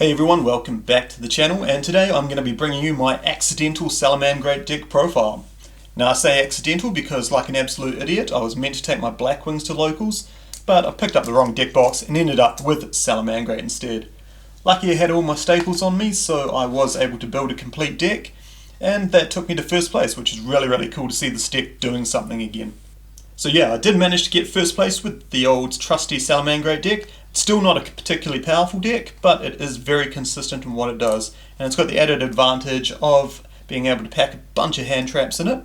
Hey everyone, welcome back to the channel, and today I'm going to be bringing you my accidental Salamangreat deck profile. Now I say accidental because, like an absolute idiot, I was meant to take my Blackwings to locals, but I picked up the wrong deck box and ended up with Salamangreat instead. Lucky I had all my staples on me, so I was able to build a complete deck, and that took me to first place, which is really cool to see this deck doing something again. So yeah, I did manage to get first place with the old trusty Salamangreat deck. Still not a particularly powerful deck, but it is very consistent in what it does, and it's got the added advantage of being able to pack a bunch of hand traps in it,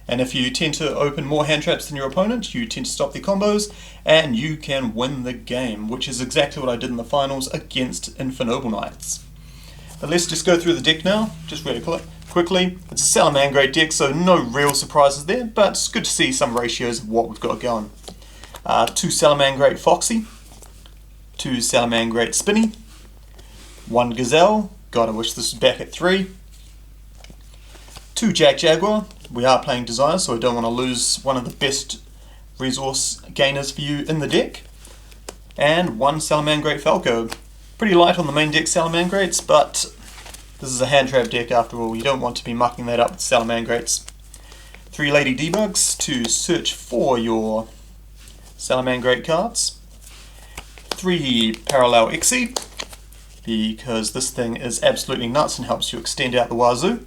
and if you tend to open more hand traps than your opponent, you tend to stop their combos, and you can win the game, which is exactly what I did in the finals against Infernoble Knights. But let's just go through the deck now, just really quickly. It's a Salamangreat deck, so no real surprises there, but it's good to see some ratios of what we've got going. 2 Salamangreat Foxy, 2 Salamangreat Spinny, 1 Gazelle, God I wish this was back at 3, 2 Jack Jaguar, we are playing Desire so I don't want to lose one of the best resource gainers for you in the deck, and 1 Salamangreat Falco. Pretty light on the main deck Salamangreats, but this is a hand trap deck after all, you don't want to be mucking that up with Salamangreats. 3 Lady Debugs to search for your Salamangreat cards. 3 Parallel Xe, because this thing is absolutely nuts and helps you extend out the wazoo.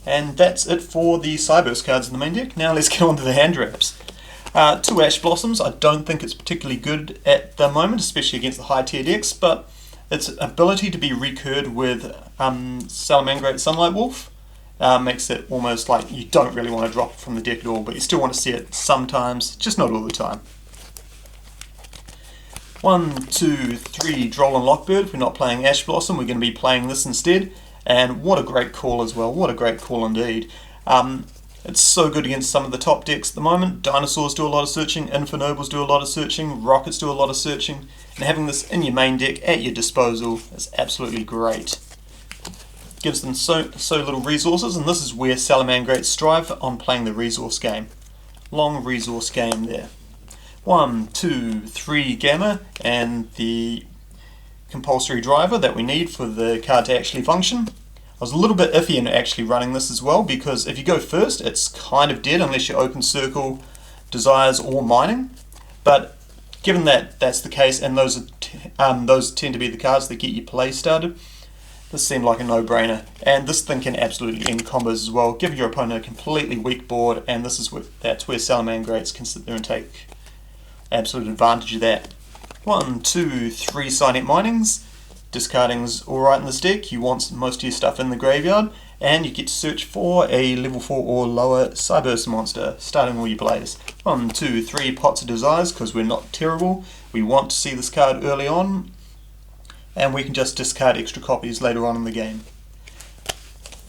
And that's it for the Cyburst cards in the main deck. Now let's get on to the hand traps. 2 Ash Blossoms, I don't think it's particularly good at the moment, especially against the high tier decks, but its ability to be recurred with Salamangreat Sunlight Wolf makes it almost like you don't really want to drop it from the deck at all, but you still want to see it sometimes, just not all the time. 1, 2, 3 Droll and Lockbird. If we're not playing Ash Blossom, we're going to be playing this instead. And what a great call as well. What a great call indeed. It's so good against some of the top decks at the moment. Dinosaurs do a lot of searching, Infernobles do a lot of searching, Rockets do a lot of searching, and having this in your main deck at your disposal is absolutely great. Gives them so little resources, and this is where Salamangreats strive on playing the resource game. Long resource game there. 1, 2, 3 Gamma, and the compulsory driver that we need for the card to actually function. I was a little bit iffy in actually running this as well, because if you go first it's kind of dead unless you open Circle, Desires or Mining, but given that that's the case and those tend to be the cards that get your play started, this seemed like a no-brainer, and this thing can absolutely end combos as well, give your opponent a completely weak board, and that's where Salamangreats can sit there and take absolute advantage of that. 1, 2, 3 Cynet Minings. Discarding's alright in this deck. You want most of your stuff in the graveyard, and you get to search for a level 4 or lower Cyburst monster, starting all your plays. 1, 2, 3 Pots of Desires, because we're not terrible. We want to see this card early on, and we can just discard extra copies later on in the game.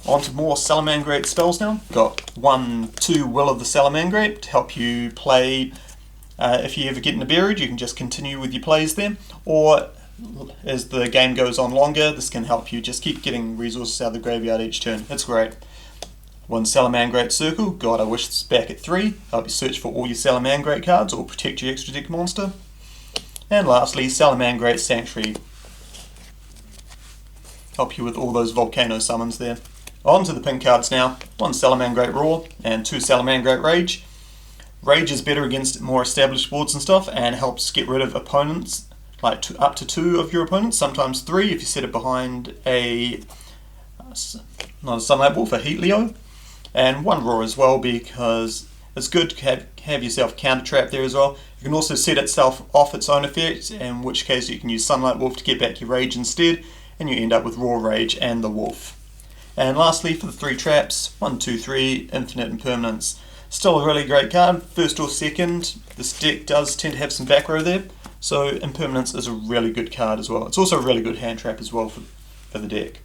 On to more Salamangreat spells now. Got 1, 2 Will of the Salamangreat to help you play. If you ever get in a buried, you can just continue with your plays there, or as the game goes on longer, this can help you just keep getting resources out of the graveyard each turn. It's great. 1 Salamangreat Circle, God I wish this was back at 3, help you search for all your Salamangreat cards or protect your extra deck monster. And lastly, Salamangreat Sanctuary, help you with all those volcano summons there. On to the pink cards now. 1 Salamangreat Roar and 2 Salamangreat Rage. Rage is better against more established boards and stuff, and helps get rid of opponents, like up to 2 of your opponents, sometimes 3 if you set it behind not a Sunlight Wolf, a Heatleo. And 1 Roar as well, because it's good to have yourself counter trap there as well. You can also set itself off its own effect, in which case you can use Sunlight Wolf to get back your Rage instead, and you end up with Roar, Rage and the Wolf. And lastly, for the 3 traps, 1, 2, 3 Infinite Impermanence. Still a really great card, first or second. This deck does tend to have some back row there, so Impermanence is a really good card as well. It's also a really good hand trap as well for the deck.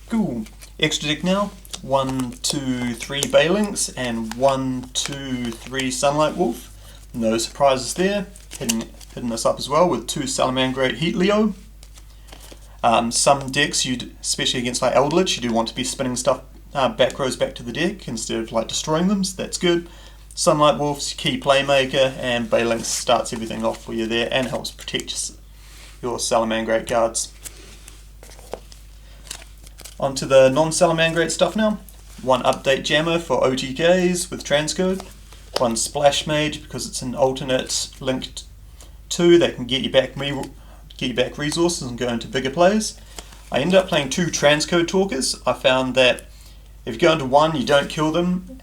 Cool. Extra deck now. 1, 2, 3 Balinks and 1, 2, 3 Sunlight Wolf. No surprises there. Hidden this up as well with 2 Salamangreat Heatleo. Some decks, especially against like Eldritch, you do want to be spinning stuff back rows back to the deck instead of like destroying them, so that's good. Sunlight Wolf's key playmaker, and Balinx starts everything off for you there and helps protect your Salamangreat guards. On to the non-Salamangreat stuff now. One update jammer for OTKs with transcode. One splash mage because it's an alternate linked 2 that can get you back resources and go into bigger plays. I ended up playing 2 transcode talkers. I found that if you go into one, you don't kill them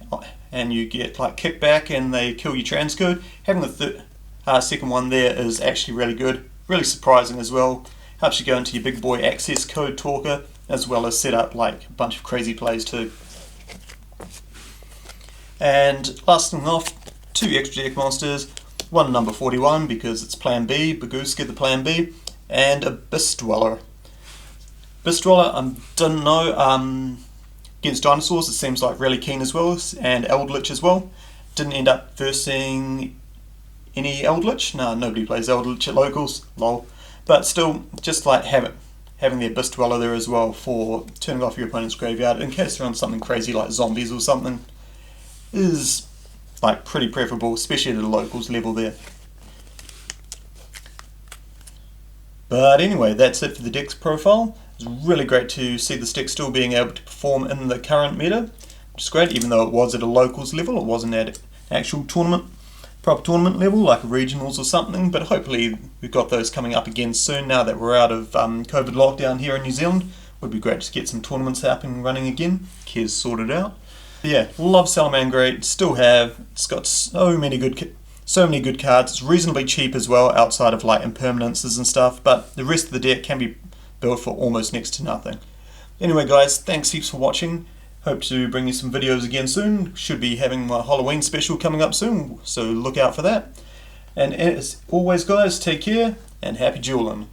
and you get like kickback and they kill your transcode. Having the second one there is actually really good, really surprising as well. Helps you go into your big boy access code talker as well as set up like a bunch of crazy plays too. And last thing off, 2 extra deck monsters. One number 41 because it's plan B, Baguska the plan B, and a Abyss Dweller. Abyss Dweller, I don't know, against dinosaurs it seems like really keen as well, and Eldritch as well. Didn't end up versing any Eldritch, no, nobody plays Eldritch at locals, lol. But still, just like having the Abyss Dweller there as well for turning off your opponent's graveyard in case they're on something crazy like zombies or something is like pretty preferable, especially at the locals level there. But anyway, that's it for the deck's profile. It's really great to see this deck still being able to perform in the current meta, which is great, even though it was at a locals level, it wasn't at actual tournament, proper tournament level, like regionals or something, but hopefully we've got those coming up again soon now that we're out of COVID lockdown here in New Zealand. Would be great to get some tournaments up and running again, Kez sorted out. But yeah, love Salamangreat, still have, it's got so many good cards, it's reasonably cheap as well outside of like impermanences and stuff, but the rest of the deck can be built for almost next to nothing. Anyway guys, thanks heaps for watching. Hope to bring you some videos again soon. Should be having my Halloween special coming up soon, so look out for that. And as always guys, take care and happy dueling.